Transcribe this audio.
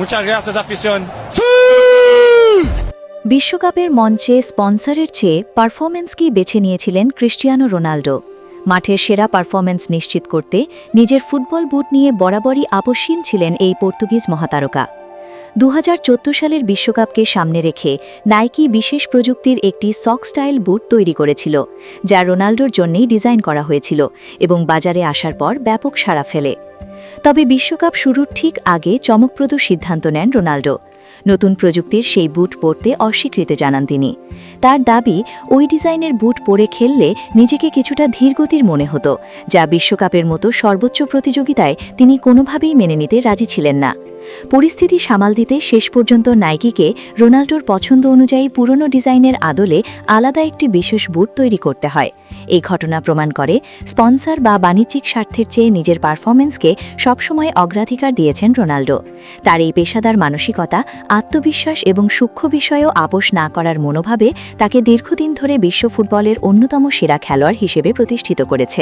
Muchas gracias, afición. বিশ্বকাপের মঞ্চে স্পন্সরের চেয়ে পারফরম্যান্সকেই বেছে নিয়েছিলেন ক্রিস্টিয়ানো রোনাল্ডো। মাঠের সেরা পারফরম্যান্স নিশ্চিত করতে নিজের ফুটবল বুট নিয়ে বরাবরই আপোষহীন ছিলেন এই পর্তুগিজ মহাতারকা। 2014 সালের বিশ্বকাপকে সামনে রেখে নাইকি বিশেষ প্রযুক্তির একটি সক স্টাইল বুট তৈরি করেছিল, যা রোনাল্ডোর জন্যই ডিজাইন করা হয়েছিল এবং বাজারে আসার পর ব্যাপক সাড়া ফেলে। তবে বিশ্বকাপ শুরুর ঠিক আগে চমকপ্রদ সিদ্ধান্ত নেন রোনাল্ডো। নতুন প্রযুক্তির সেই বুট পরতে অস্বীকৃতি জানান তিনি। তার দাবি, ওই ডিজাইনের বুট পরে খেললে নিজেকে কিছুটা ধীরগতির মনে হতো, যা বিশ্বকাপের মতো সর্বোচ্চ প্রতিযোগিতায় তিনি কোনোভাবেই মেনে নিতে রাজি ছিলেন না। পরিস্থিতি সামাল দিতে শেষ পর্যন্ত নাইকিকে রোনাল্ডোর পছন্দ অনুযায়ী পুরনো ডিজাইনের আদলে আলাদা একটি বিশেষ বুট তৈরি করতে হয়। এই ঘটনা প্রমাণ করে স্পন্সর বা বাণিজ্যিক স্বার্থের চেয়ে নিজের পারফরম্যান্সকে সবসময় অগ্রাধিকার দিয়েছেন রোনাল্ডো। তার এই পেশাদার মানসিকতা, আত্মবিশ্বাস এবং সূক্ষ্ম বিষয়েও আপোষ না করার মনোভাবে তাকে দীর্ঘদিন ধরে বিশ্ব ফুটবলের অন্যতম সেরা খেলোয়াড় হিসেবে প্রতিষ্ঠিত করেছে।